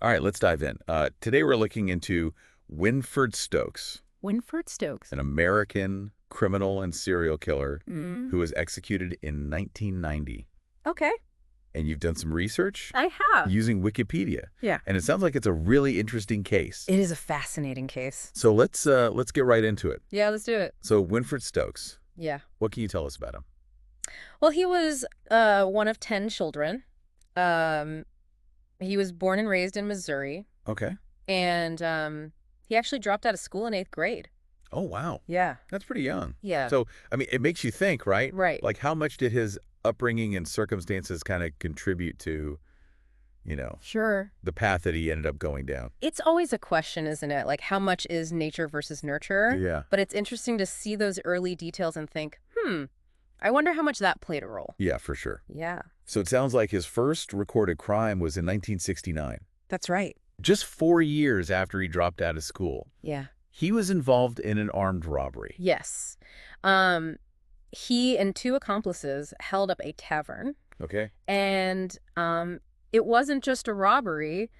All right, let's dive in. Today we're looking into Winford Stokes, Winford Stokes. an American criminal and serial killer Mm. who was executed in 1990. Okay, And you've done some research I have. using Wikipedia. Yeah. And it sounds like it's a really interesting case. It is a fascinating case. So let's get right into it. Yeah, let's do it. So Winford Stokes, Yeah. what can you tell us about him? Well, he was one of 10 children. He was born and raised in Missouri, Okay. and he actually dropped out of school in 8th grade. Oh, wow. Yeah. That's pretty young. Yeah. So, I mean, it makes you think, right? Right. Like, how much did his upbringing and circumstances kind of contribute to, Sure. the path that he ended up going down? It's always a question, isn't it? Like, how much is nature versus nurture? Yeah. But it's interesting to see those early details and think, I wonder how much that played a role. Yeah, for sure. Yeah. So it sounds like his first recorded crime was in 1969. That's right. Just 4 years after he dropped out of school. Yeah. He was involved in an armed robbery. Yes. He and 2 accomplices held up a tavern, Okay. and it wasn't just a robbery.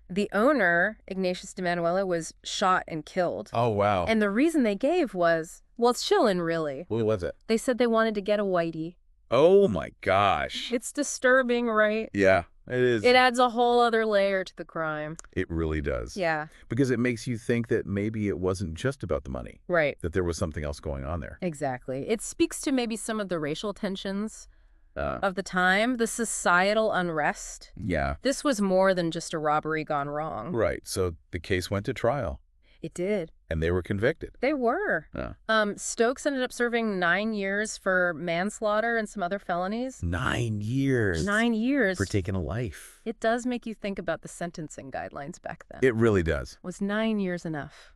The owner, Ignatius de Manuela, was shot and killed. Oh, wow. And the reason they gave was, well, it's chilling, really. What was it? They said they wanted to get a whitey. Oh, my gosh. It's disturbing, right? Yeah, it is. It adds a whole other layer to the crime. It really does. Yeah, Because it makes you think that maybe it wasn't just about the money, right. that there was something else going on there. Exactly. It speaks to maybe some of the racial tensions Uh, of the time, the societal unrest. yeah. This was more than just a robbery gone wrong. Right. So the case went to trial, It did. and they were convicted. They were. Yeah. Stokes ended up serving 9 years for manslaughter and some other felonies. 9 years. 9 years. For taking a life. It does make you think about the sentencing guidelines back then. It really does. Was 9 years enough?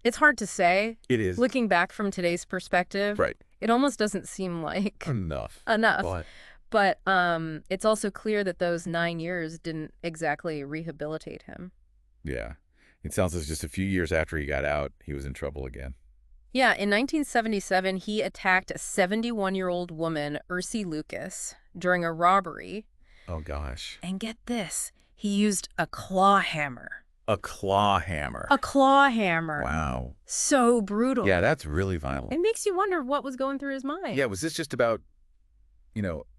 It's hard to say. It is. Looking back from today's perspective, Right. it almost doesn't seem like Enough. enough. But But it's also clear that those 9 years didn't exactly rehabilitate him. yeah, it sounds like just a few years after he got out, he was in trouble again. Yeah, in 1977, he attacked a 71-year-old woman, Ursi Lucas, during a robbery. Oh, gosh. And get this, he used a claw hammer. A claw hammer. A claw hammer. Wow. So brutal. Yeah, that's really violent. It makes you wonder what was going through his mind. Yeah, was this just about,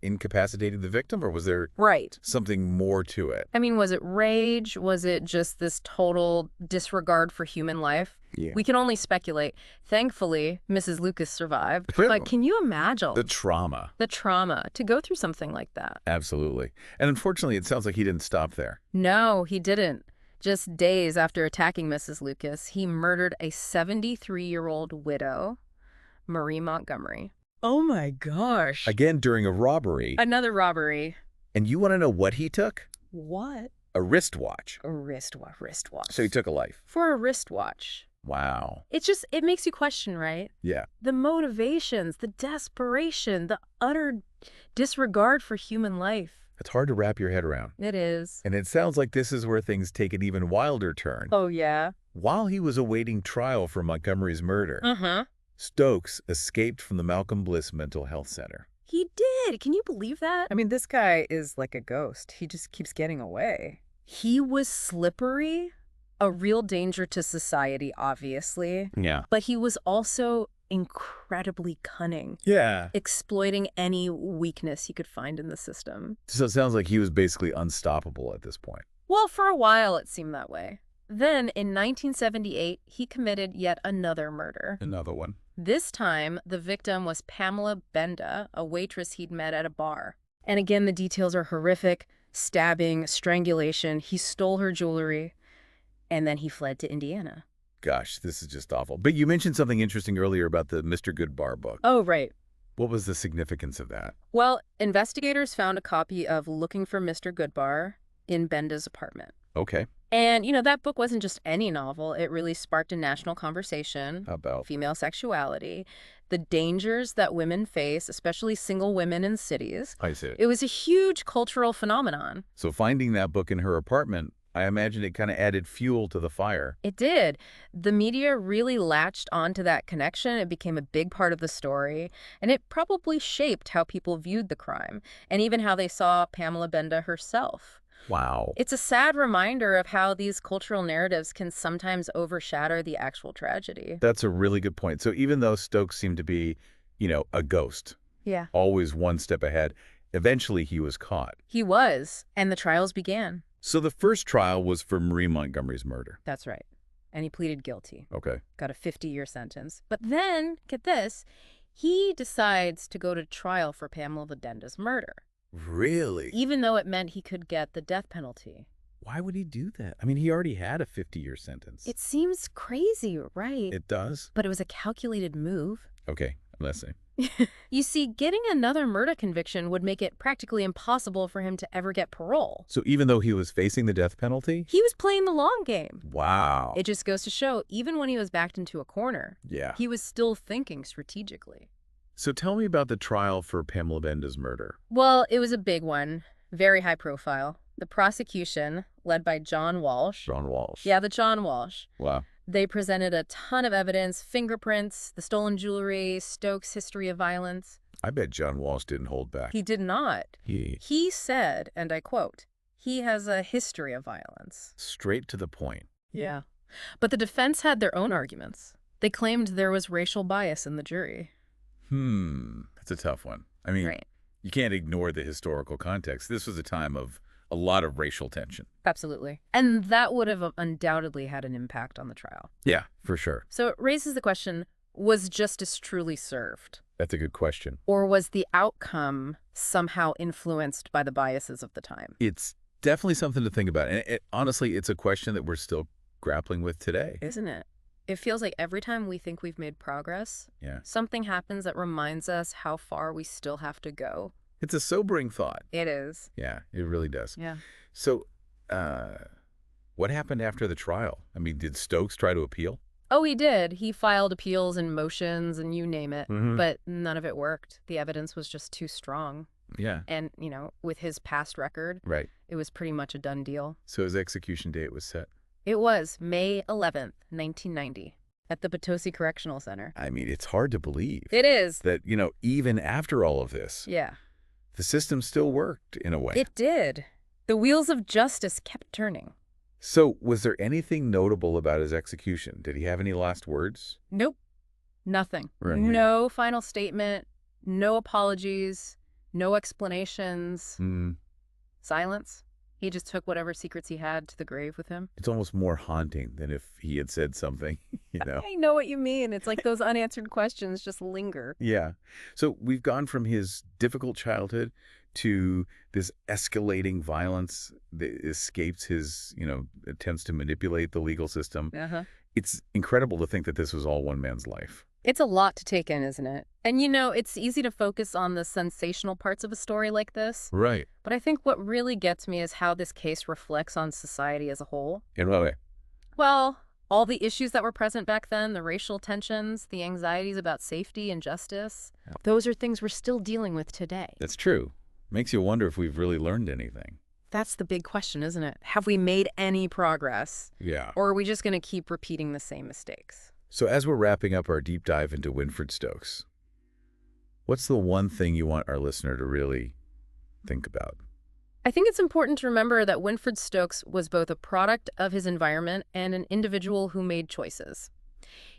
incapacitating the victim, or was there Right. something more to it? I mean, was it rage? Was it just this total disregard for human life? Yeah. We can only speculate. Thankfully, Mrs. Lucas survived. Yeah. But can you imagine The trauma. the trauma to go through something like that? Absolutely. And unfortunately, it sounds like he didn't stop there. No, he didn't. Just days after attacking Mrs. Lucas, he murdered a 73-year-old widow, Marie Montgomery. Oh my gosh. Again, during a robbery. Another robbery. And you want to know what he took? What? A wristwatch. A wristwatch. So he took a life. For a wristwatch. Wow. It makes you question, right? Yeah. The motivations, the desperation, the utter disregard for human life. It's hard to wrap your head around. It is. And it sounds like this is where things take an even wilder turn. Oh, yeah? While he was awaiting trial for Montgomery's murder, Uh-huh. Stokes escaped from the Malcolm Bliss Mental Health Center. He did. Can you believe that? I mean, this guy is like a ghost. He just keeps getting away. He was slippery, a real danger to society, obviously. Yeah. But he was also incredibly cunning, Yeah. exploiting any weakness he could find in the system. So it sounds like he was basically unstoppable at this point. Well, for a while it seemed that way. Then, in 1978, he committed yet another murder. Another one. This time, the victim was Pamela Benda, a waitress he'd met at a bar. And again, the details are horrific. Stabbing, strangulation. He stole her jewelry, and then he fled to Indiana. Gosh, this is just awful. But you mentioned something interesting earlier about the Mr. Goodbar book. Oh, right. What was the significance of that? Well, investigators found a copy of Looking for Mr. Goodbar in Benda's apartment. Okay. And, that book wasn't just any novel. It really sparked a national conversation About? female sexuality, the dangers that women face, especially single women in cities. I see. It was a huge cultural phenomenon. So finding that book in her apartment, I imagine it kind of added fuel to the fire. It did. The media really latched onto that connection. It became a big part of the story, and it probably shaped how people viewed the crime, and even how they saw Pamela Benda herself. Wow. It's a sad reminder of how these cultural narratives can sometimes overshadow the actual tragedy. That's a really good point. So even though Stokes seemed to be, a ghost, Yeah. always one step ahead, eventually he was caught. He was, and the trials began. So the first trial was for Marie Montgomery's murder. That's right. And he pleaded guilty. Okay. Got a 50-year sentence. But then, get this, he decides to go to trial for Pamela Bedenda's murder, Really? even though it meant he could get the death penalty. Why would he do that? I mean, he already had a 50-year sentence. It seems crazy, right? It does? But it was a calculated move. Okay, I'm listening. You see, getting another murder conviction would make it practically impossible for him to ever get parole. So even though he was facing the death penalty? He was playing the long game. Wow. It just goes to show, even when he was backed into a corner, Yeah. he was still thinking strategically. So tell me about the trial for Pamela Benda's murder. Well, it was a big one, very high profile. The prosecution, led by John Walsh. John Walsh. Yeah, the John Walsh. Wow. They presented a ton of evidence, fingerprints, the stolen jewelry, Stokes' history of violence. I bet John Walsh didn't hold back. He did not. He He said, and I quote, "He has a history of violence." straight to the point. Yeah. But the defense had their own arguments. They claimed there was racial bias in the jury. That's a tough one. I mean, Right. you can't ignore the historical context. This was a time of a lot of racial tension. Absolutely. And that would have undoubtedly had an impact on the trial. Yeah, for sure. So it raises the question, was justice truly served? That's a good question. Or was the outcome somehow influenced by the biases of the time? It's definitely something to think about. And honestly, it's a question that we're still grappling with today. Isn't it? It feels like every time we think we've made progress, Yeah. something happens that reminds us how far we still have to go. It's a sobering thought. It is. Yeah, it really does. Yeah. So, what happened after the trial? I mean, did Stokes try to appeal? Oh, he did. He filed appeals and motions and you name it. Mhm. But none of it worked. The evidence was just too strong. Yeah. And, with his past record, Right. it was pretty much a done deal. So his execution date was set. It was May 11th, 1990, at the Potosi Correctional Center. I mean, it's hard to believe It is. that, even after all of this, Yeah. the system still worked in a way. It did. The wheels of justice kept turning. So was there anything notable about his execution? Did he have any last words? Nope. Nothing. Right. No final statement, no apologies, no explanations, Hmm. silence. He just took whatever secrets he had to the grave with him. It's almost more haunting than if he had said something, I know what you mean. It's like those unanswered questions just linger. Yeah. So we've gone from his difficult childhood to this escalating violence that escapes his, attempts to manipulate the legal system. Uh-huh. It's incredible to think that this was all one man's life. It's a lot to take in, isn't it? And it's easy to focus on the sensational parts of a story like this. Right. But I think what really gets me is how this case reflects on society as a whole. In what way? Well, all the issues that were present back then, the racial tensions, the anxieties about safety and justice, those are things we're still dealing with today. That's true. Makes you wonder if we've really learned anything. That's the big question, isn't it? Have we made any progress? Yeah. Or are we just going to keep repeating the same mistakes? So as we're wrapping up our deep dive into Winford Stokes, what's the one thing you want our listener to really think about? I think it's important to remember that Winford Stokes was both a product of his environment and an individual who made choices.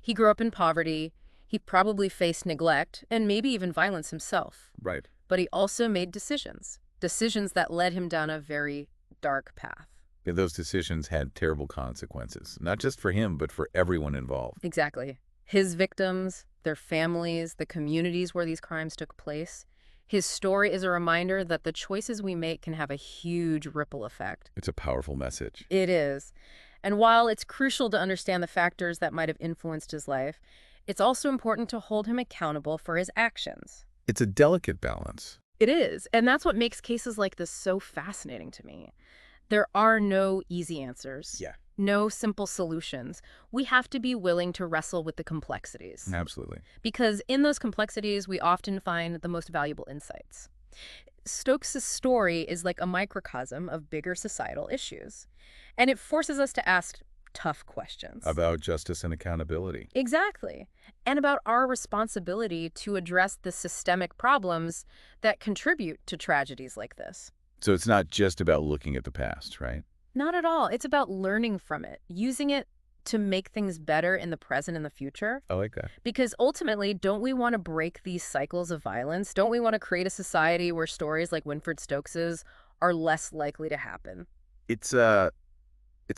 He grew up in poverty. He probably faced neglect and maybe even violence himself. Right. But he also made decisions that led him down a very dark path. And those decisions had terrible consequences, not just for him, but for everyone involved. Exactly. His victims, their families, the communities where these crimes took place. His story is a reminder that the choices we make can have a huge ripple effect. It's a powerful message. It is. And while it's crucial to understand the factors that might have influenced his life, it's also important to hold him accountable for his actions. It's a delicate balance. It is. And that's what makes cases like this so fascinating to me. There are no easy answers. Yeah. No simple solutions. We have to be willing to wrestle with the complexities. Absolutely. Because in those complexities, we often find the most valuable insights. Stokes' story is like a microcosm of bigger societal issues. And it forces us to ask tough questions. About justice and accountability. Exactly. And about our responsibility to address the systemic problems that contribute to tragedies like this. So it's not just about looking at the past, right? Not at all. It's about learning from it, using it to make things better in the present and the future. I like that. Because ultimately, don't we want to break these cycles of violence? Don't we want to create a society where stories like Winford Stokes's are less likely to happen? It's a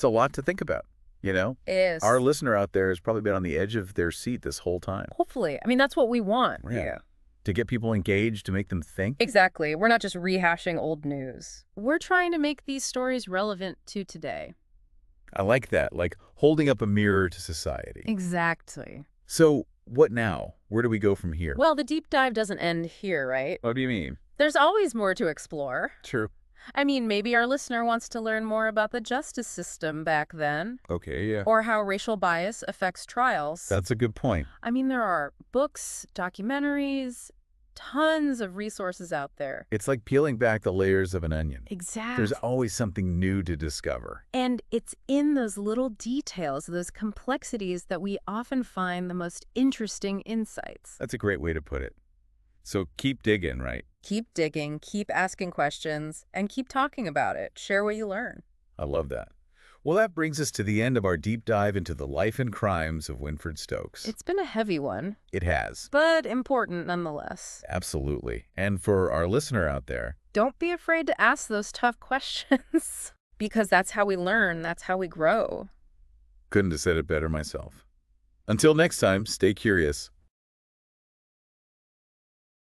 lot to think about, you know? Is. Our listener out there has probably been on the edge of their seat this whole time. Hopefully. I mean, that's what we want. Yeah. To get people engaged, to make them think. Exactly. We're not just rehashing old news. We're trying to make these stories relevant to today. I like that, like holding up a mirror to society. Exactly. So what now? Where do we go from here? Well, the deep dive doesn't end here, right? What do you mean? There's always more to explore. True. I mean, maybe our listener wants to learn more about the justice system back then. Okay, yeah. Or how racial bias affects trials. That's a good point. I mean, there are books, documentaries, tons of resources out there. It's like peeling back the layers of an onion. Exactly. There's always something new to discover. And it's in those little details, those complexities, that we often find the most interesting insights. That's a great way to put it. So keep digging, right? Keep digging, keep asking questions, and keep talking about it. Share what you learn. I love that. Well, that brings us to the end of our deep dive into the life and crimes of Winford Stokes. It's been a heavy one. It has. But important nonetheless. Absolutely. And for our listener out there, don't be afraid to ask those tough questions. Because that's how we learn, that's how we grow. Couldn't have said it better myself. Until next time, stay curious.